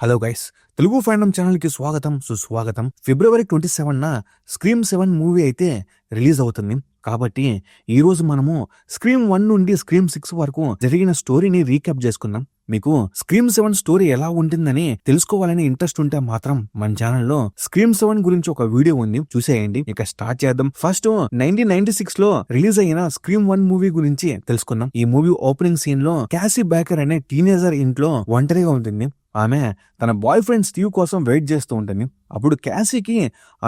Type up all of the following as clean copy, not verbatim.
Hello guys, Telugu ఫైండమ్ ఛానల్కి స్వాగతం సుస్వాగతం. ఫిబ్రవరి 27న స్క్రీమ్ 7 మూవీ అయితే రిలీజ్ అవుతుంది. కాబట్టి ఈరోజు మనము స్క్రీమ్ 1 నుండి స్క్రీమ్ 6 వరకు జరిగిన స్టోరీని రీక్యాప్ చేసుకుందాం. మీకు స్క్రీమ్ 7 స్టోరీ ఎలా ఉంటుందని తెలుసుకోవాలని ఇంట్రెస్ట్ ఉంటే మాత్రం మన ఛానల్లో స్క్రీమ్ 7 గురించి ఒక వీడియో ఉంది, చూసేయండి. ఇక స్టార్ట్ చేద్దాం. ఫస్ట్ 1996 లో రిలీజ్ అయిన స్క్రీమ్ 1 మూవీ గురించి తెలుసుకుందాం. ఈ మూవీ ఓపెనింగ్ సీన్ లో క్యాసీ బేకర్ అనే టీనేజర్ ఇంట్లో ఒంటరిగా ఉంటుంది. ఆమె తన బాయ్ ఫ్రెండ్ స్టీవ్ కోసం వెయిట్ చేస్తూ ఉంటుంది. అప్పుడు క్యాసీకి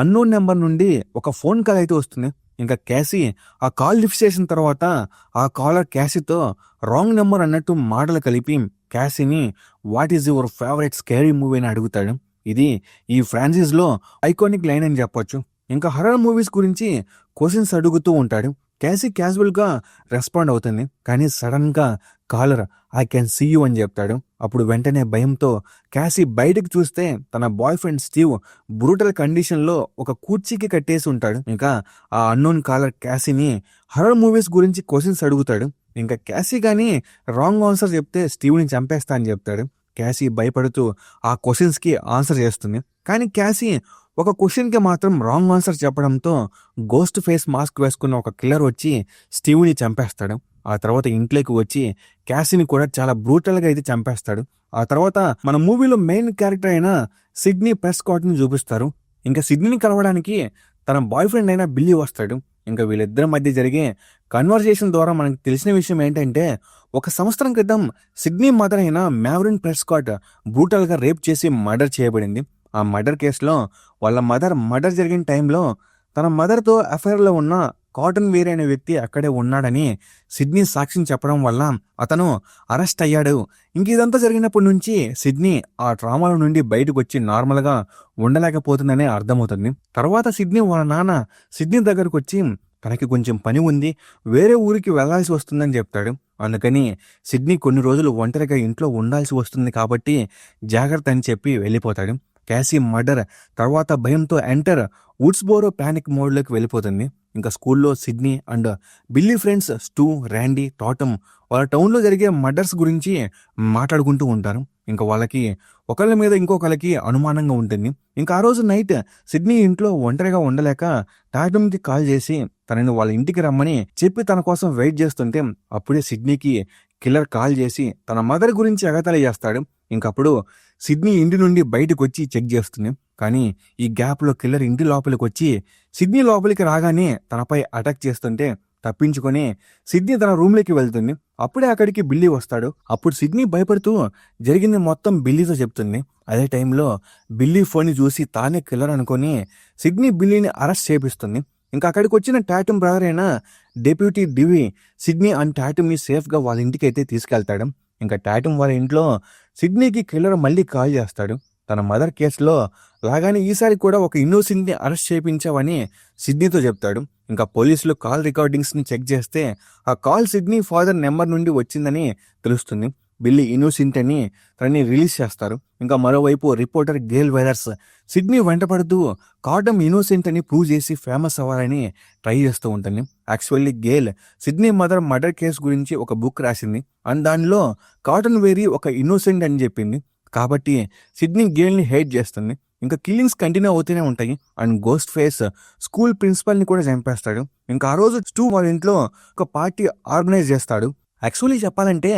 అన్నోన్ నెంబర్ నుండి ఒక ఫోన్ కాల్ అయితే వస్తుంది. ఇంకా క్యాసీ ఆ కాల్ లిఫ్ట్ చేసిన తర్వాత ఆ కాలర్ క్యాసీతో రాంగ్ నెంబర్ అన్నట్టు మాటలు కలిపి క్యాసీని what is your favourite scary movie అని అడుగుతాడు. ఇది ఈ ఫ్రాంచైజ్ లో ఐకానిక్ లైన్ అని చెప్పొచ్చు. ఇంకా హర్రర్ మూవీస్ గురించి క్వశ్చన్స్ అడుగుతూ ఉంటాడు. క్యాసీ క్యాజువల్ గా రెస్పాండ్ అవుతుంది. కానీ సడన్ గా caller I can see you అని చెప్తాడు. అప్పుడు వెంటనే భయంతో క్యాసీ బయటకు చూస్తే తన boyfriend Steve brutal condition లో ఒక కుర్చీకి కట్టేసి ఉంటాడు. ఇంకా ఆ అన్నోన్ కాలర్ క్యాసీని హర్రర్ మూవీస్ గురించి క్వశ్చన్స్ అడుగుతాడు. ఇంకా క్యాసీ కానీ రాంగ్ ఆన్సర్ చెప్తే స్టీవ్ని చంపేస్తా అని చెప్తాడు. క్యాసీ భయపడుతూ ఆ క్వశ్చన్స్ కి ఆన్సర్ చేస్తుంది. కానీ క్యాసీ ఒక క్వశ్చన్ కి మాత్రం రాంగ్ ఆన్సర్ చెప్పడంతో గోస్ట్ ఫేస్ మాస్క్ వేసుకున్న ఒక కిల్లర్ వచ్చి స్టీవ్ని చంపేస్తాడు. ఆ తర్వాత ఇంట్లోకి వచ్చి క్యాసీని కూడా చాలా బ్రూటల్ గా అయితే చంపేస్తాడు. ఆ తర్వాత మన మూవీలో మెయిన్ క్యారెక్టర్ అయిన సిడ్నీ ప్రెస్కాట్ ని చూపిస్తారు. ఇంకా సిడ్నీని కలవడానికి తన బాయ్ ఫ్రెండ్ అయిన బిల్లీ వస్తాడు. ఇంకా వీళ్ళిద్దరి మధ్య జరిగే కన్వర్జేషన్ ద్వారా మనకు తెలిసిన విషయం ఏంటంటే, ఒక సంవత్సరం క్రితం సిడ్నీ మదర్ అయిన మ్యావరిన్ ప్రెస్కాట్ బ్రూటల్ గా రేప్ చేసి మర్డర్ చేయబడింది. ఆ మర్డర్ కేసులో వాళ్ళ మర్డర్ జరిగిన టైంలో తన మదర్తో అఫైర్లో ఉన్న కాటన్ వేర్ అనే వ్యక్తి అక్కడే ఉన్నాడని సిడ్నీ సాక్ష్యం చెప్పడం వల్ల అతను అరెస్ట్ అయ్యాడు. ఇంక ఇదంతా జరిగినప్పటి నుంచి సిడ్నీ ఆ ట్రామాల నుండి బయటకు వచ్చి నార్మల్గా ఉండలేకపోతుందనే అర్థమవుతుంది. తర్వాత సిడ్నీ వాళ్ళ నాన్న సిడ్నీ దగ్గరకు వచ్చి తనకి కొంచెం పని ఉంది, వేరే ఊరికి వెళ్లాల్సి వస్తుందని చెప్తాడు. అందుకని సిడ్నీ కొన్ని రోజులు ఒంటరిగా ఇంట్లో ఉండాల్సి వస్తుంది కాబట్టి జాగ్రత్త అని చెప్పి వెళ్ళిపోతాడు. క్యాసీ మర్డర్ తర్వాత భయంతో ఎంటర్ వుడ్స్బోరో ప్యానిక్ మోడ్లోకి వెళ్ళిపోతుంది. ఇంకా స్కూల్లో Sidney and Billy friends Stu, Randy, Tatum వాళ్ళ టౌన్లో జరిగే మర్డర్స్ గురించి మాట్లాడుకుంటూ ఉంటారు. ఇంకా వాళ్ళకి ఒకళ్ళ మీద ఇంకొకళ్ళకి అనుమానంగా ఉంటుంది. ఇంకా ఆ రోజు నైట్ సిడ్నీ ఇంట్లో ఒంటరిగా ఉండలేక టాటమ్కి కాల్ చేసి తనని వాళ్ళ ఇంటికి రమ్మని చెప్పి తన కోసం వెయిట్ చేస్తుంటే అప్పుడే సిడ్నీకి కిల్లర్ కాల్ చేసి తన మదర్ గురించి ఎగతాళి చేస్తాడు. ఇంకప్పుడు సిడ్నీ ఇంటి నుండి బయటకు వచ్చి చెక్ చేస్తుంది. కానీ ఈ గ్యాప్లో కిల్లర్ ఇంటి లోపలికి వచ్చి సిడ్నీ లోపలికి రాగానే తనపై అటాక్ చేస్తుంటే తప్పించుకొని సిడ్నీ తన రూమ్లోకి వెళ్తుంది. అప్పుడే అక్కడికి బిల్లీ వస్తాడు. అప్పుడు సిడ్నీ భయపడుతూ జరిగింది మొత్తం బిల్లీతో చెప్తుంది. అదే టైంలో బిల్లీ ఫోన్ని చూసి తానే కిల్లర్ అనుకొని సిడ్నీ బిల్లీని అరెస్ట్ చేపిస్తుంది. ఇంకా అక్కడికి వచ్చిన టాటమ్ బ్రదర్ అయిన డెప్యూటీ డివి సిడ్నీ అండ్ టాటమ్ని సేఫ్గా వాళ్ళ ఇంటికి అయితే తీసుకెళ్తాడు. ఇంకా టాటమ్ వాళ్ళ ఇంట్లో సిడ్నీకి కిల్లర్ మళ్ళీ కాల్ చేస్తాడు. తన మదర్ కేసులో లాగానే ఈసారి కూడా ఒక ఇన్నోసెంట్ని అరెస్ట్ చేయించావని సిడ్నీతో చెప్తాడు. ఇంకా పోలీసులు కాల్ రికార్డింగ్స్ని చెక్ చేస్తే ఆ కాల్ సిడ్నీ ఫాదర్ నెంబర్ నుండి వచ్చిందని తెలుస్తుంది. బిల్లీ ఇన్నోసెంట్ అని తనని రిలీజ్ చేస్తారు. ఇంకా మరోవైపు రిపోర్టర్ గేల్ వెదర్స్ సిడ్నీ వెంటపడుతూ కాటమ్ ఇన్నోసెంట్ అని ప్రూవ్ చేసి ఫేమస్ అవ్వాలని ట్రై చేస్తూ ఉంటుంది. Actually Gale Sidney mother murder case గురించి ఒక బుక్ రాసింది అండ్ దానిలో కాటన్ వేరీ ఒక ఇన్నోసెంట్ అని చెప్పింది. కాబట్టి సిడ్నీ గేల్ని హేట్ చేస్తుంది. ఇంకా కిల్లింగ్స్ కంటిన్యూ అవుతూనే ఉంటాయి అండ్ గోస్ట్ ఫేస్ స్కూల్ ప్రిన్సిపల్ని కూడా చంపేస్తాడు. ఇంకా ఆ రోజు స్టూ వాళ్ళ ఇంట్లో ఒక పార్టీ ఆర్గనైజ్ చేస్తాడు. యాక్చువల్లీ చెప్పాలంటే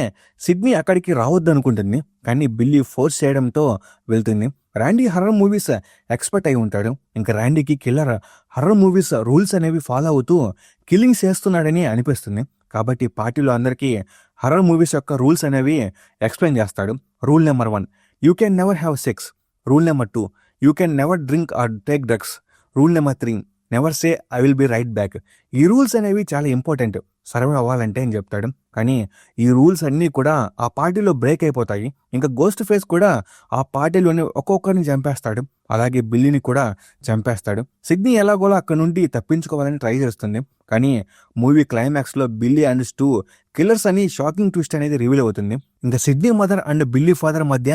సిడ్నీ అక్కడికి రావద్దు అనుకుంటుంది, కానీ బిల్లీ ఫోర్స్ చేయడంతో వెళ్తుంది. ర్యాండీ హర్రర్ మూవీస్ ఎక్స్పర్ట్ అయి ఉంటాడు. ఇంకా ర్యాండీకి కిల్లర్ హర్రర్ మూవీస్ రూల్స్ అనేవి ఫాలో అవుతూ కిల్లింగ్స్ చేస్తున్నాడని అనిపిస్తుంది. కాబట్టి పార్టీలో అందరికీ హర్రర్ మూవీస్ యొక్క రూల్స్ అనేవి ఎక్స్ప్లెయిన్ చేస్తాడు. Rule number 1, you can never have sex. Rule number 2, you can never drink are take drugs. Rule number 3, never say I will be right back. ఈ రూల్స్ అనేవి చాలా ఇంపార్టెంట్ సర్వైవ్ అవ్వాలంటే అని చెప్తాడు. కానీ ఈ రూల్స్ అన్నీ కూడా ఆ పార్టీలో బ్రేక్ అయిపోతాయి. ఇంకా గోస్ట్ ఫేస్ కూడా ఆ పార్టీలోని ఒక్కొక్కరిని చంపేస్తాడు. అలాగే బిల్లీని కూడా చంపేస్తాడు. సిడ్నీ ఎలాగోలా అక్కడ నుండి తప్పించుకోవాలని ట్రై చేస్తుంది. కానీ మూవీ క్లైమాక్స్లో బిల్లీ అండ్ స్టూ కిల్లర్స్ అని షాకింగ్ ట్విస్ట్ అనేది రివీల్ అవుతుంది. ఇంకా Sidney mother and Billy father మధ్య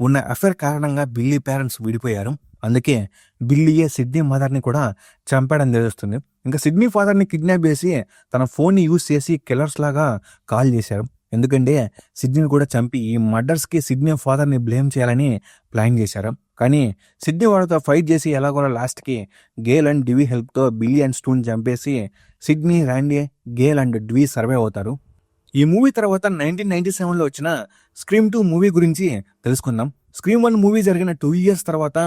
ఉన్న అఫైర్ కారణంగా బిల్లీ పేరెంట్స్ విడిపోయారు. అందుకే బిల్లీయే సిడ్నీ మదర్ని కూడా చంపాడని తెలుస్తుంది. ఇంకా సిడ్నీ ఫాదర్ని కిడ్నాప్ చేసి తన ఫోన్ని యూజ్ చేసి కిల్లర్స్ లాగా కాల్ చేశారు. ఎందుకంటే సిడ్నీని కూడా చంపి ఈ మర్డర్స్కి సిడ్నీ ఫాదర్ని బ్లేమ్ చేయాలని ప్లాన్ చేశారు. కానీ సిడ్నీ వాళ్ళతో ఫైట్ చేసి ఎలాగోలా లాస్ట్కి గేల్ అండ్ డివి హెల్ప్తో బిల్లీ అండ్ స్టూన్ చంపేసి Sidney, Randy, Gale and Dewey survive అవుతారు. ఈ మూవీ తర్వాత 1997లో వచ్చిన స్క్రీమ్ 2 మూవీ గురించి తెలుసుకుందాం. స్క్రీమ్ 1 మూవీ జరిగిన 2 years తర్వాత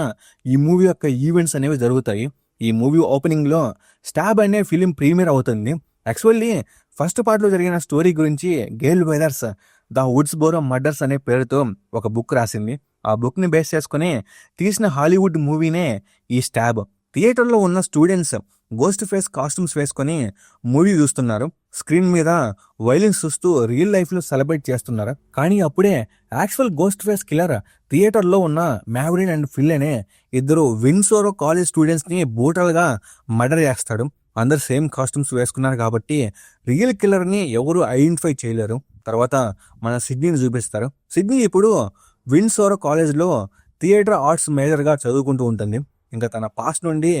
ఈ మూవీ యొక్క ఈవెంట్స్ అనేవి జరుగుతాయి. ఈ మూవీ ఓపెనింగ్లో స్టాబ్ అనే ఫిలిం ప్రీమియర్ అవుతుంది. యాక్చువల్లీ ఫస్ట్ పార్ట్లో జరిగిన స్టోరీ గురించి గేల్ వెదర్స్ ద వుడ్స్బోరో మర్డర్స్ అనే పేరుతో ఒక బుక్ రాసింది. ఆ బుక్ని బేస్ చేసుకుని తీసిన హాలీవుడ్ మూవీనే ఈ స్టాబ్. థియేటర్లో ఉన్న స్టూడెంట్స్ గోస్ట్ ఫేస్ కాస్ట్యూమ్స్ వేసుకొని మూవీ చూస్తున్నారు. స్క్రీన్ మీద వైలెన్స్ చూస్తూ రియల్ లైఫ్లో సెలబ్రేట్ చేస్తున్నారు. కానీ అప్పుడే యాక్చువల్ గోస్ట్ ఫేస్ కిల్లర్ థియేటర్లో ఉన్న మ్యావరిన్ అండ్ ఫిల్ అనే ఇద్దరు విన్సోరో కాలేజ్ స్టూడెంట్స్ని బ్రూటల్గా మర్డర్ చేస్తాడు. అందరు సేమ్ కాస్ట్యూమ్స్ వేసుకున్నారు కాబట్టి రియల్ కిల్లర్ని ఎవరు ఐడెంటిఫై చేయలేరు. తర్వాత మన సిడ్నీని చూపిస్తారు. సిడ్నీ ఇప్పుడు విన్సోరో కాలేజ్లో థియేటర్ ఆర్ట్స్ మేజర్గా చదువుకుంటూ ఉంటుంది. ఇంకా తన పాస్ట్ నుండి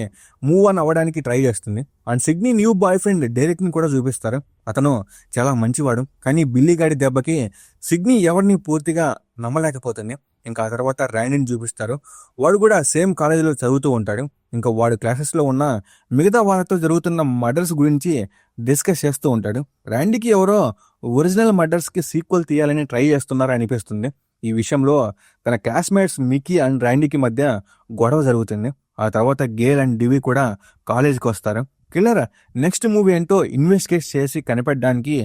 మూవ్ ఆన్ అవ్వడానికి ట్రై చేస్తుంది. And Sidney new boyfriend డెరెక్ని కూడా చూపిస్తారు. అతను చాలా మంచివాడు. కానీ బిల్లీ గాడి దెబ్బకి సిడ్నీ ఎవరిని పూర్తిగా నమ్మలేకపోతుంది. ఇంకా ఆ తర్వాత ర్యాండీని చూపిస్తారు. వాడు కూడా సేమ్ కాలేజీలో చదువుతూ ఉంటాడు. ఇంకా వాడు క్లాసెస్లో ఉన్న మిగతా వాళ్ళతో జరుగుతున్న మర్డర్స్ గురించి డిస్కస్ చేస్తూ ఉంటాడు. ర్యాండీకి ఎవరో ఒరిజినల్ మర్డర్స్కి సీక్వెల్ తీయాలని ట్రై చేస్తున్నారు అనిపిస్తుంది. ఈ విషయంలో తన క్లాస్మేట్స్ మిక్కీ అండ్ ర్యాండీకి మధ్య గొడవ జరుగుతుంది. ఆ తర్వాత గేల్ అండ్ డివి కూడా కాలేజీకి వస్తారు. కిల్లర్ నెక్స్ట్ మూవీ ఏంటో ఇన్వెస్టిగేట్ చేసి కనిపెట్టడానికి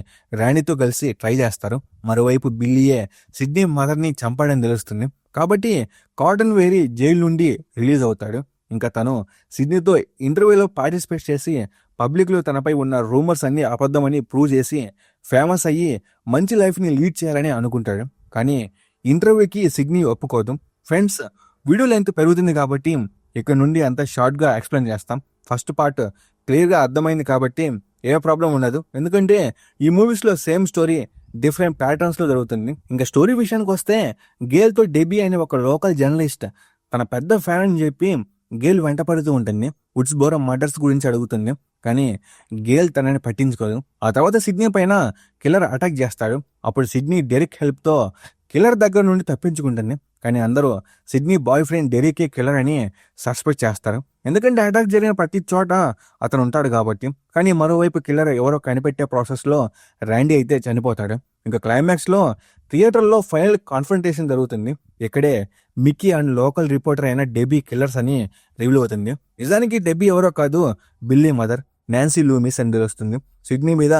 ర్యాండీతో కలిసి ట్రై చేస్తారు. మరోవైపు బిల్లీయే సిడ్నీ మదర్ని చంపాడని తెలుస్తుంది. కాబట్టి కాటన్ వేరీ జైలు నుండి రిలీజ్ అవుతాడు. ఇంకా తను సిడ్నీతో ఇంటర్వ్యూలో పార్టిసిపేట్ చేసి పబ్లిక్లో తనపై ఉన్న రూమర్స్ అన్ని అబద్ధమని ప్రూవ్ చేసి ఫేమస్ అయ్యి మంచి లైఫ్ని లీడ్ చేయాలని అనుకుంటాడు. కానీ ఇంటర్వ్యూకి సిడ్నీ ఒప్పుకోదు. ఫ్రెండ్స్, వీడియో లెంత్ పెరుగుతుంది కాబట్టి ఇక్కడ నుండి అంతా షార్ట్గా ఎక్స్ప్లెయిన్ చేస్తాం. ఫస్ట్ పార్ట్ క్లియర్గా అర్థమైంది కాబట్టి ఏ ప్రాబ్లం ఉండదు. ఎందుకంటే ఈ మూవీస్లో సేమ్ స్టోరీ డిఫరెంట్ ప్యాటర్న్స్లో జరుగుతుంది. ఇంకా స్టోరీ విషయానికి వస్తే గేల్తో డెబీ అనే ఒక లోకల్ జర్నలిస్ట్ తన పెద్ద ఫ్యాన్ అని చెప్పి గేల్ వెంట పడుతూ ఉంటుంది. వుడ్స్బోరో మర్డర్స్ గురించి అడుగుతుంది. కానీ గేల్ తనని పట్టించుకోదు. ఆ తర్వాత సిడ్నీ పైన కిల్లర్ అటాక్ చేస్తాడు. అప్పుడు సిడ్నీ డెరిక్ హెల్ప్తో కిల్లర్ దగ్గర నుండి తప్పించుకుంటుంది. కానీ అందరూ సిడ్నీ బాయ్ ఫ్రెండ్ డెరికే కిల్లర్ అని సస్పెక్ట్ చేస్తారు. ఎందుకంటే అటాక్ జరిగిన ప్రతి చోట అతను ఉంటాడు కాబట్టి. కానీ మరోవైపు కిల్లర్ ఎవరో కనిపెట్టే ప్రాసెస్లో ర్యాండీ అయితే చనిపోతాడు. ఇంకా క్లైమాక్స్లో థియేటర్లో ఫైనల్ కాన్ఫ్రంటేషన్ జరుగుతుంది. ఇక్కడే మిక్కీ అండ్ లోకల్ రిపోర్టర్ అయిన డెబీ కిల్లర్స్ అని రివీల్ అవుతుంది. నిజానికి డెబీ ఎవరో కాదు, బిల్లీ మదర్ నాన్సీ లూమిస్ అని తెలుస్తుంది. సిడ్నీ మీద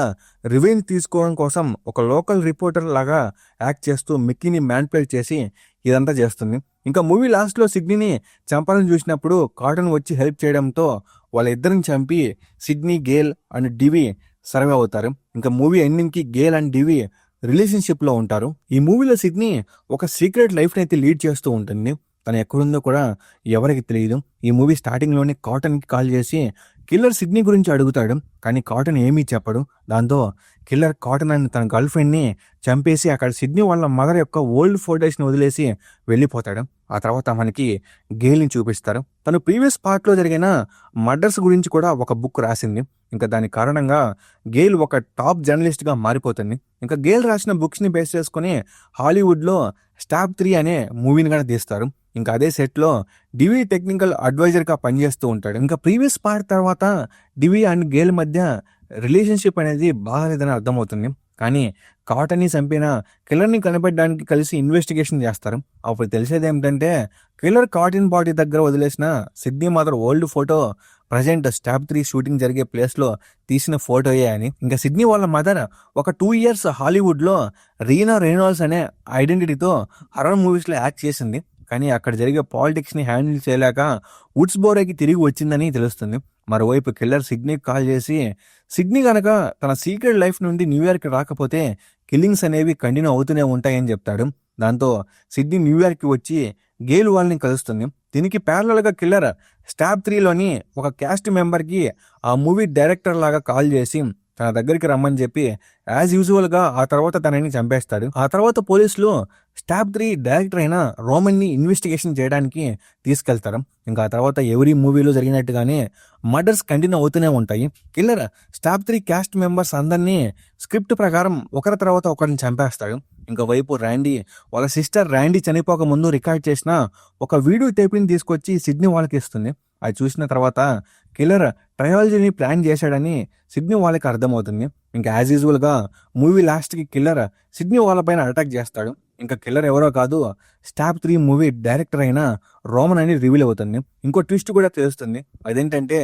రివెంజ్ తీసుకోవడం కోసం ఒక లోకల్ రిపోర్టర్ లాగా యాక్ట్ చేస్తూ మిక్కీని మ్యానిపులేట్ చేసి ఇదంతా చేస్తుంది. ఇంకా మూవీ లాస్ట్లో సిడ్నీని చంపాలని చూసినప్పుడు కాటన్ వచ్చి హెల్ప్ చేయడంతో వాళ్ళిద్దరిని చంపి Sidney, Gale and Dewey survive అవుతారు. ఇంకా మూవీ ఎండింగ్కి గేల్ అండ్ డివి రిలేషన్షిప్లో ఉంటారు. ఈ మూవీలో సిడ్నీ ఒక సీక్రెట్ లైఫ్ని అయితే లీడ్ చేస్తూ ఉంటుంది. తను ఎక్కడుందో కూడా ఎవరికి తెలియదు. ఈ మూవీ స్టార్టింగ్లోనే కాటన్కి కాల్ చేసి కిల్లర్ సిడ్నీ గురించి అడుగుతాడు. కానీ కాటన్ ఏమీ చెప్పడు. దాంతో కిల్లర్ కాటన్ అని తన గర్ల్ ఫ్రెండ్ని చంపేసి అక్కడ సిడ్నీ వాళ్ళ మదర్ యొక్క ఓల్డ్ ఫోటోస్ని వదిలేసి వెళ్ళిపోతాడు. ఆ తర్వాత మనకి గేల్ని చూపిస్తారు. తను ప్రీవియస్ పార్ట్లో జరిగిన మర్డర్స్ గురించి కూడా ఒక బుక్ రాసింది. ఇంకా దాని కారణంగా గేల్ ఒక టాప్ జర్నలిస్ట్గా మారిపోతుంది. ఇంకా గేల్ రాసిన బుక్స్ని బేస్ చేసుకుని హాలీవుడ్లో స్టాబ్ 3 అనే మూవీని కూడా తీస్తారు. ఇంకా అదే సెట్లో డివి టెక్నికల్ అడ్వైజర్గా పనిచేస్తూ ఉంటాడు. ఇంకా ప్రీవియస్ పార్ట్ తర్వాత డివి అండ్ గేల్ మధ్య రిలేషన్షిప్ అనేది బాగాలేదని అర్థమవుతుంది. కానీ కాటన్ని చంపిన కిల్లర్ని కనిపెట్టడానికి కలిసి ఇన్వెస్టిగేషన్ చేస్తారు. అప్పుడు తెలిసేది ఏమిటంటే కిల్లర్ కాటన్ బాడీ దగ్గర వదిలేసిన Sydney mother old photo present stab 3 shooting జరిగే ప్లేస్లో తీసిన ఫోటోయే అని. ఇంకా సిడ్నీ వాళ్ళ మదర్ ఒక 2 years హాలీవుడ్లో రీనా రెనాల్డ్స్ అనే ఐడెంటిటీతో హర్రర్ మూవీస్లో యాక్ట్ చేసింది. కానీ అక్కడ జరిగే పాలిటిక్స్ని హ్యాండిల్ చేయలేక వుడ్స్బోరోకి తిరిగి వచ్చిందని తెలుస్తుంది. మరోవైపు కిల్లర్ సిడ్నీకి కాల్ చేసి సిడ్నీ కనుక తన సీక్రెట్ లైఫ్ నుండి న్యూయార్క్ రాకపోతే కిల్లింగ్స్ అనేవి కంటిన్యూ అవుతూనే ఉంటాయని చెప్తాడు. దాంతో సిడ్నీ న్యూయార్క్కి వచ్చి గేల్ వాళ్ళని కలుస్తుంది. దీనికి ప్యారలల్గా కిల్లర్ స్టాబ్ 3లోని ఒక క్యాస్ట్ మెంబర్కి ఆ మూవీ డైరెక్టర్ లాగా కాల్ చేసి తన దగ్గరికి రమ్మని చెప్పి యాజ్ యూజువల్ గా ఆ తర్వాత తనని చంపేస్తాడు. ఆ తర్వాత పోలీసులు స్టాప్ 3 డైరెక్టర్ అయిన రోమన్ ని ఇన్వెస్టిగేషన్ చేయడానికి తీసుకెళ్తారు. ఇంకా ఆ తర్వాత ఎవరీ మూవీలో జరిగినట్టుగానే మర్డర్స్ కంటిన్యూ అవుతూనే ఉంటాయి. కిల్లర్ స్టాప్ 3 క్యాస్ట్ మెంబర్స్ అందరినీ స్క్రిప్ట్ ప్రకారం ఒకరి తర్వాత ఒకరిని చంపేస్తాడు. ఇంకా వైపు ర్యాండీ వాళ్ళ సిస్టర్ ర్యాండీ చనిపోక ముందు రికార్డ్ చేసిన ఒక వీడియో టేప్ని తీసుకొచ్చి సిడ్నీ వాళ్ళకి ఇస్తుంది. అది చూసిన తర్వాత కిల్లర్ ట్రయాలజీని ప్లాన్ చేశాడని సిడ్నీ వాళ్ళకి అర్థమవుతుంది. ఇంకా యాజ్ యూజువల్ గా మూవీ లాస్ట్ కి కిల్లర్ సిడ్నీ వాళ్ళపైన అటాక్ చేస్తాడు. ఇంకా కిల్లర్ ఎవరో కాదు, స్టాప్ 3 మూవీ డైరెక్టర్ అయిన రోమన్ అని రివీల్ అవుతుంది. ఇంకో ట్విస్ట్ కూడా తెలుస్తుంది. అదేంటంటే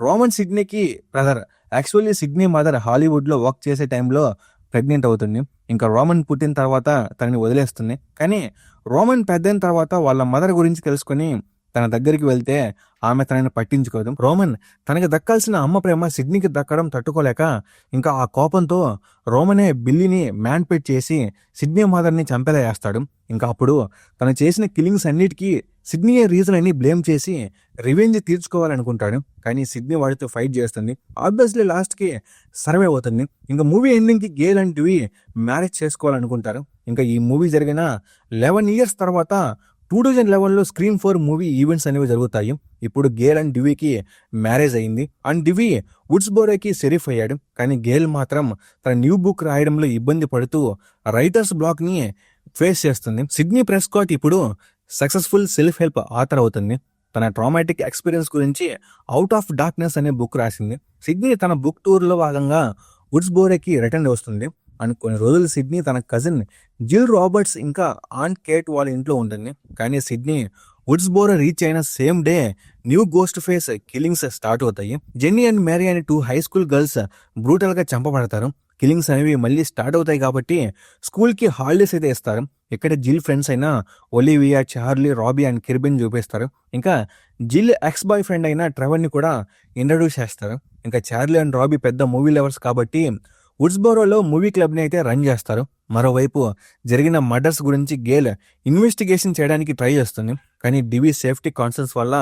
రోమన్ సిడ్నీకి brother. Actually Sidney mother Hollywood లో వర్క్ చేసే టైంలో ప్రెగ్నెంట్ అవుతుంది. ఇంకా రోమన్ పుట్టిన తర్వాత తనని వదిలేస్తుంది. కానీ రోమన్ పెద్దయిన తర్వాత వాళ్ళ మదర్ గురించి తెలుసుకొని తన దగ్గరికి వెళ్తే ఆమె తనని పట్టించుకోదు. రోమన్ తనకి దక్కాల్సిన అమ్మ ప్రేమ సిడ్నీకి దక్కడం తట్టుకోలేక ఇంకా ఆ కోపంతో రోమనే బిల్లీని మ్యాన్పేట్ చేసి సిడ్నీ మదర్ని చంపేలా చేస్తాడు. ఇంకా అప్పుడు తను చేసిన కిల్లింగ్స్ అన్నిటికీ సిడ్నీయే రీజన్ అని బ్లేమ్ చేసి రివెంజ్ తీర్చుకోవాలనుకుంటాడు. కానీ సిడ్నీ వాడితో ఫైట్ చేస్తుంది. ఆబ్వియస్లీ లాస్ట్కి సర్వే అవుతుంది. ఇంకా మూవీ ఎండింగ్కి గేల్ అండ్ డ్యూయి మ్యారేజ్ చేసుకోవాలనుకుంటారు. ఇంకా ఈ మూవీ జరిగిన 11 years తర్వాత 2011లో స్క్రీమ్ 4 మూవీ ఈవెంట్స్ అనేవి జరుగుతాయి. ఇప్పుడు గేల్ అండ్ డ్యూయికి మ్యారేజ్ అయింది. అండ్ డ్యూయి వుడ్స్బోరోకి షెరీఫ్ అయ్యాడు. కానీ గేల్ మాత్రం తన న్యూ బుక్ రాయడంలో ఇబ్బంది పడుతూ రైటర్స్ బ్లాక్ ని ఫేస్ చేస్తుంది. సిడ్నీ ప్రెస్కాట్ ఇప్పుడు సక్సెస్ఫుల్ సెల్ఫ్ హెల్ప్ ఆథర్ అవుతుంది. తన ట్రామాటిక్ ఎక్స్పీరియన్స్ గురించి అవుట్ ఆఫ్ డార్క్నెస్ అనే బుక్ రాసింది. సిడ్నీ తన బుక్ టూర్లో భాగంగా వుడ్స్బోరోకి రిటర్న్ వస్తుంది. అండ్ కొన్ని రోజులు సిడ్నీ తన కజిన్ జిల్ రాబర్ట్స్ ఇంకా ఆంట్ కేట్ వాళ్ళ ఇంట్లో ఉంటుంది. కానీ సిడ్నీ వుడ్స్బోరో రీచ్ అయిన same day new ghost face killings start అవుతాయి. జెన్నీ అండ్ మేరీ అనే 2 హై స్కూల్ గర్ల్స్ బ్రూటల్ గా చంపబడతారు. కిల్లింగ్స్ అనేవి మళ్ళీ స్టార్ట్ అవుతాయి కాబట్టి స్కూల్ కి హాలిడేస్ అయితే ఇస్తారు. ఇక్కడ జిల్ ఫ్రెండ్స్ అయిన ఒలివియా, చార్లీ, రాబీ అండ్ కిర్బిన్ చూపిస్తారు. ఇంకా జిల్ ఎక్స్ బాయ్ ఫ్రెండ్ అయిన ట్రెవర్ ని కూడా ఇంట్రడ్యూస్ చేస్తారు. ఇంకా చార్లీ అండ్ రాబీ పెద్ద మూవీ లవర్స్ కాబట్టి వుడ్స్బోరోలో మూవీ క్లబ్ ని అయితే రన్ చేస్తారు. మరోవైపు జరిగిన మర్డర్స్ గురించి గేల్ ఇన్వెస్టిగేషన్ చేయడానికి ట్రై చేస్తుంది. కానీ డివి సేఫ్టీ కాన్సర్న్స్ వల్ల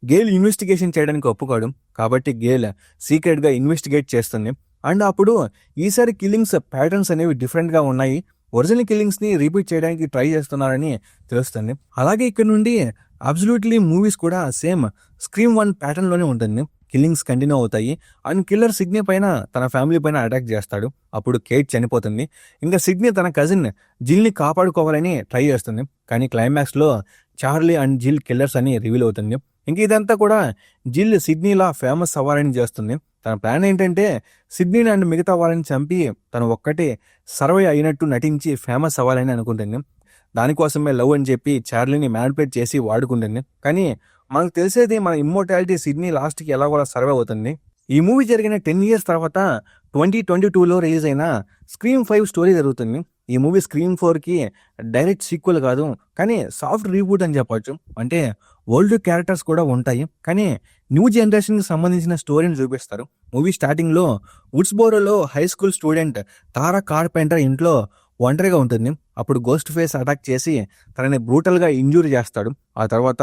గేల్ ఇన్వెస్టిగేషన్ చేయడానికి ఒప్పుకోవడం. కాబట్టి గేల్ సీక్రెట్ గా ఇన్వెస్టిగేట్ చేస్తుంది. అండ్ అప్పుడు ఈసారి కిల్లింగ్స్ ప్యాటర్న్స్ అనేవి డిఫరెంట్ గా ఉన్నాయి. ఒరిజినల్ కిల్లింగ్స్ ని రిపీట్ చేయడానికి ట్రై చేస్తున్నారని తెలుస్తుంది. అలాగే ఇక్కడ నుండి అబ్సల్యూట్లీ మూవీస్ కూడా సేమ్ స్క్రీమ్ 1 ప్యాటర్న్ లోనే ఉంటుంది. కిల్లింగ్స్ కంటిన్యూ అవుతాయి. అండ్ కిల్లర్ సిడ్నీ పైన తన ఫ్యామిలీ పైన అటాక్ చేస్తాడు. అప్పుడు కేట్ చనిపోతుంది. ఇంకా సిడ్నీ తన కజిన్ జిల్ ని కాపాడుకోవాలని ట్రై చేస్తుంది. కానీ క్లైమాక్స్ లో చార్లీ అండ్ జిల్ కిల్లర్స్ అని రివీల్ అవుతుంది. ఇంక ఇదంతా కూడా జిల్ సిడ్నీలా ఫేమస్ అవ్వాలని చేస్తుంది. తన ప్లాన్ ఏంటంటే సిడ్నీని అండ్ మిగతా వాళ్ళని చంపి తను ఒక్కటే సర్వే అయినట్టు నటించి ఫేమస్ అవ్వాలని అనుకుంటుంది. దానికోసమే లవ్ అని చెప్పి చార్లీని మ్యానిపులేట్ చేసి వాడుకుంటుంది. కానీ మనకు తెలిసేది మన ఇమ్మోర్టాలిటీ సిడ్నీ లాస్ట్కి ఎలా కూడా సర్వే అవుతుంది. ఈ మూవీ జరిగిన 10 years తర్వాత 2022లో రిలీజ్ అయిన స్క్రీమ్ 5 స్టోరీ జరుగుతుంది. ఈ మూవీ స్క్రీమ్ 4కి డైరెక్ట్ సీక్వెల్ కాదు, కానీ సాఫ్ట్ రీబూట్ అని చెప్పొచ్చు. అంటే ఓల్డ్ క్యారెక్టర్స్ కూడా ఉంటాయి, కానీ న్యూ జనరేషన్కి సంబంధించిన స్టోరీని చూపిస్తారు. మూవీ స్టార్టింగ్లో వుడ్స్బోరోలో హై స్కూల్ స్టూడెంట్ తారా కార్పెంటర్ ఇంట్లో ఒంటరిగా ఉంటుంది. అప్పుడు గోస్ట్ ఫేస్ అటాక్ చేసి తనని బ్రూటల్గా ఇంజూరీ చేస్తాడు. ఆ తర్వాత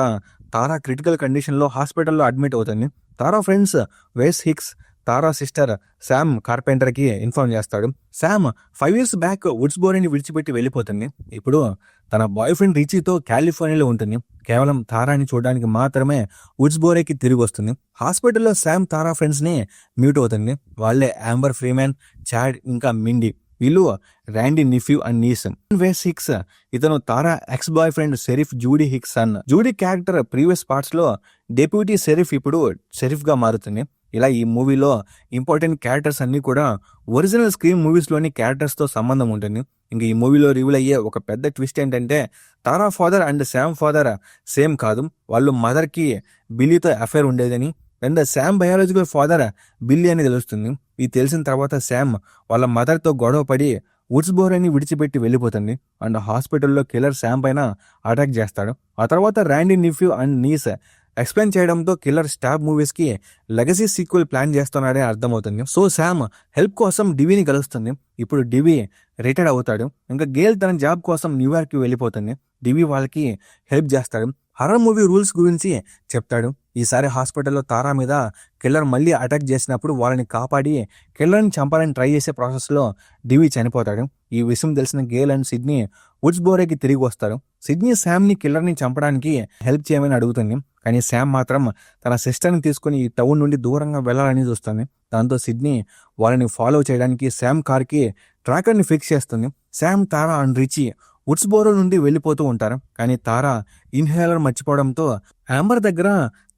తారా క్రిటికల్ కండిషన్లో హాస్పిటల్లో అడ్మిట్ అవుతుంది. తారా ఫ్రెండ్స్ వేస్ హిక్స్ తారా సిస్టర్ శామ్ కార్పెంటర్కి ఇన్ఫార్మ్ చేస్తాడు. శామ్ 5 years బ్యాక్ వుడ్స్బోరోని విడిచిపెట్టి వెళ్ళిపోతుంది. ఇప్పుడు తన బాయ్ ఫ్రెండ్ రిచీతో కాలిఫోర్నియాలో ఉంటుంది. కేవలం తారాని చూడడానికి మాత్రమే వుడ్స్బోరోకి తిరిగి వస్తుంది. హాస్పిటల్లో శామ్ తారా ఫ్రెండ్స్ని మీట్ అవుతుంది. వాళ్ళే యాంబర్ ఫ్రీమెన్, చాడ్ ఇంకా మిండి. వీళ్ళు Randy nephew and niece. Wes Hicks ఇతను Tara ex boyfriend sheriff Judy Hicks అన్న. జూడీ క్యారెక్టర్ ప్రీవియస్ పార్ట్స్ లో డెప్యూటీ షెరీఫ్, ఇప్పుడు షెరీఫ్ గా మారుతుంది. ఇలా ఈ మూవీలో ఇంపార్టెంట్ క్యారెక్టర్స్ అన్ని కూడా ఒరిజినల్ స్క్రీన్ మూవీస్ లోని క్యారెక్టర్స్ తో సంబంధం ఉంటుంది. ఇంక ఈ మూవీలో రివీల్ అయ్యే ఒక పెద్ద ట్విస్ట్ ఏంటంటే Tara father and Sam father same కాదు. వాళ్ళు మదర్ కి బిల్లీతో అఫైర్ ఉండేదని, and Sam biological father Billy అని తెలుస్తుంది. ఇది తెలిసిన తర్వాత శామ్ వాళ్ళ మదర్తో గొడవ పడి వుడ్స్బోరోని విడిచిపెట్టి వెళ్ళిపోతుంది. అండ్ హాస్పిటల్లో కిల్లర్ శామ్ పైన అటాక్ చేస్తాడు. ఆ తర్వాత Randy nephew and knees explain చేయడంతో కిల్లర్ స్టాబ్ మూవీస్ కి లెగసీ సీక్వెల్ ప్లాన్ చేస్తున్నాడని అర్థమవుతుంది. సో శామ్ హెల్ప్ కోసం డివిని కలుస్తుంది. ఇప్పుడు డివి రిటైర్డ్ అవుతాడు. ఇంకా గేల్ తన జాబ్ కోసం న్యూయార్క్ కి వెళ్ళిపోతుంది. డివి వాళ్ళకి హెల్ప్ చేస్తాడు. హర్రర్ మూవీ రూల్స్ గురించి చెప్తాడు. ఈసారి హాస్పిటల్లో తారా మీద కిల్లర్ మళ్ళీ అటాక్ చేసినప్పుడు వాళ్ళని కాపాడి కిల్లర్ని చంపాలని ట్రై చేసే ప్రాసెస్లో డివి చనిపోతాడు. ఈ విషయం తెలిసిన గేల్ అండ్ సిడ్నీ వుడ్స్బోరోకి తిరిగి వస్తారు. సిడ్నీ శామ్ని కిల్లర్ని చంపడానికి హెల్ప్ చేయమని అడుగుతుంది. కానీ శామ్ మాత్రం తన సిస్టర్ని తీసుకుని ఈ టౌన్ నుండి దూరంగా వెళ్ళాలని చూస్తుంది. దాంతో సిడ్నీ వాళ్ళని ఫాలో చేయడానికి శామ్ కార్కి ట్రాకర్ని ఫిక్స్ చేస్తుంది. శామ్, తారా అండ్ రిచీ వుడ్స్బోరో నుండి వెళ్ళిపోతూ ఉంటారు. కానీ తారా ఇన్హేలర్ మర్చిపోవడంతో యాంబర్ దగ్గర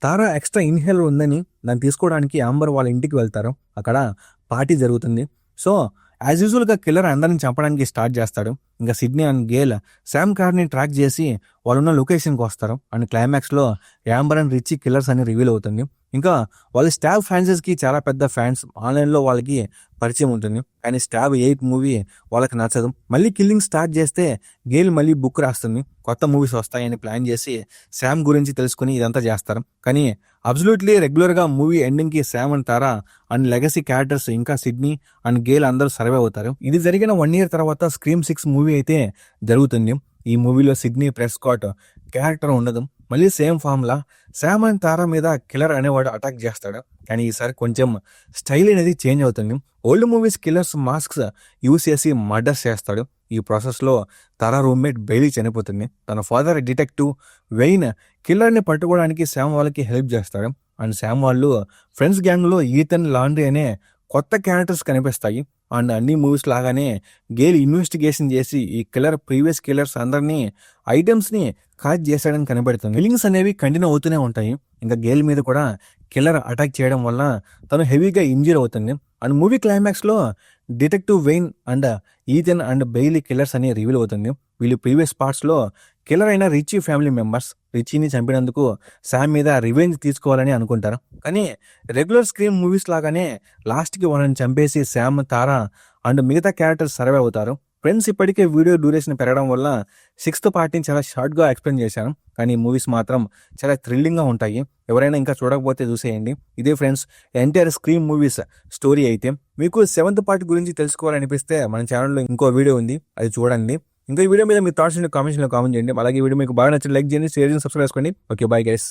తారా ఎక్స్ట్రా ఇన్హేలర్ ఉందని దాన్ని తీసుకోవడానికి యాంబర్ వాళ్ళ ఇంటికి వెళ్తారు. అక్కడ పార్టీ జరుగుతుంది. సో యాజ్ యూజువల్గా కిల్లర్ అందరిని చంపడానికి స్టార్ట్ చేస్తాడు. ఇంకా సిడ్నీ అండ్ గేల్ శామ్ కార్ని ట్రాక్ చేసి వాళ్ళున్న లొకేషన్కి వస్తారు. అండ్ క్లైమాక్స్లో యాంబర్ అండ్ రిచీ కిల్లర్స్ అని రివీల్ అవుతుంది. ఇంకా వాళ్ళ స్టాబ్ ఫ్యాన్సెస్కి చాలా పెద్ద ఫ్యాన్స్, ఆన్లైన్లో వాళ్ళకి పరిచయం ఉంటుంది. కానీ స్టాబ్ 8 మూవీ వాళ్ళకి నచ్చదు. మళ్ళీ కిల్లింగ్ స్టార్ట్ చేస్తే గేల్ మళ్ళీ బుక్ రాస్తుంది. కొత్త మూవీస్ వస్తాయని ప్లాన్ చేసి శామ్ గురించి తెలుసుకుని ఇదంతా చేస్తారు. కానీ అబ్సల్యూట్లీ రెగ్యులర్గా మూవీ ఎండింగ్కి Sam and Tara and legacy characters ఇంకా సిడ్నీ అండ్ గేల్ అందరూ సర్వే అవుతారు. ఇది జరిగిన 1 year తర్వాత స్క్రీమ్ 6 మూవీ అయితే జరుగుతుంది. ఈ మూవీలో సిడ్నీ ప్రెస్కాట్ క్యారెక్టర్ ఉండదు. మళ్ళీ సేమ్ ఫామ్లా శామ్ అండ్ తారా మీద కిల్లర్ అనేవాడు అటాక్ చేస్తాడు. కానీ ఈసారి కొంచెం స్టైల్ అనేది చేంజ్ అవుతుంది. Old movies killers masks use చేసి మర్డర్స్ చేస్తాడు. ఈ ప్రాసెస్లో తారా రూమ్మేట్ బెయిలీ చనిపోతుంది. తన ఫాదర్ డిటెక్టివ్ వెయిన్ కిల్లర్ని పట్టుకోవడానికి శామ్ వాళ్ళకి హెల్ప్ చేస్తాడు. అండ్ శామ్ వాళ్ళు ఫ్రెండ్స్ గ్యాంగ్లో ఈథన్, లాండ్రీ అనే కొత్త క్యారెక్టర్స్ కనిపిస్తాయి. అండ్ అన్ని మూవీస్ లాగానే గేల్ ఇన్వెస్టిగేషన్ చేసి ఈ కిల్లర్ ప్రీవియస్ కిల్లర్స్ అందరినీ ఐటమ్స్ని కాజ్ చేశాడని కనబడుతుంది. కిల్లింగ్స్ అనేవి కంటిన్యూ అవుతూనే ఉంటాయి. ఇంకా గేల్ మీద కూడా కిల్లర్ అటాక్ చేయడం వల్ల తను హెవీగా ఇంజూర్ అవుతుంది. అండ్ మూవీ క్లైమాక్స్లో detective Wayne and Ethan and Bailey killers అని రివీల్ అవుతుంది. వీళ్ళు ప్రీవియస్ పార్ట్స్లో కిల్లర్ అయిన రిచీ ఫ్యామిలీ మెంబర్స్. రిచీని చంపినందుకు శామ్ మీద రివెంజ్ తీసుకోవాలని అనుకుంటారు. కానీ రెగ్యులర్ స్క్రీన్ మూవీస్ లాగానే లాస్ట్కి వాళ్ళని చంపేసి శామ్, తారా అండ్ మిగతా క్యారెక్టర్స్ సర్వే అవుతారు. ఫ్రెండ్స్, ఇప్పటికే వీడియో డ్యూరేషన్ పెరగడం వల్ల 6th పార్ట్ని చాలా షార్ట్గా ఎక్స్ప్లెయిన్ చేశాను. కానీ మూవీస్ మాత్రం చాలా థ్రిల్లింగ్గా ఉంటాయి. ఎవరైనా ఇంకా చూడకపోతే చూసేయండి. ఇదే friends entire screen movies story అయితే. మీకు 7th పార్ట్ గురించి తెలుసుకోవాలనిపిస్తే మన ఛానల్లో ఇంకో వీడియో ఉంది, అది చూడండి. ఇంకా ఈ వీడియో మీద మీ థాట్స్ కామెంట్స్లో కామెంట్ చేయండి. అలాగే ఈ వీడియో మీకు బాగా నచ్చిన లైక్ చేయండి, షేర్ చేయండి, సబ్స్క్రైబ్ చేసుకోండి. Okay, bye guys.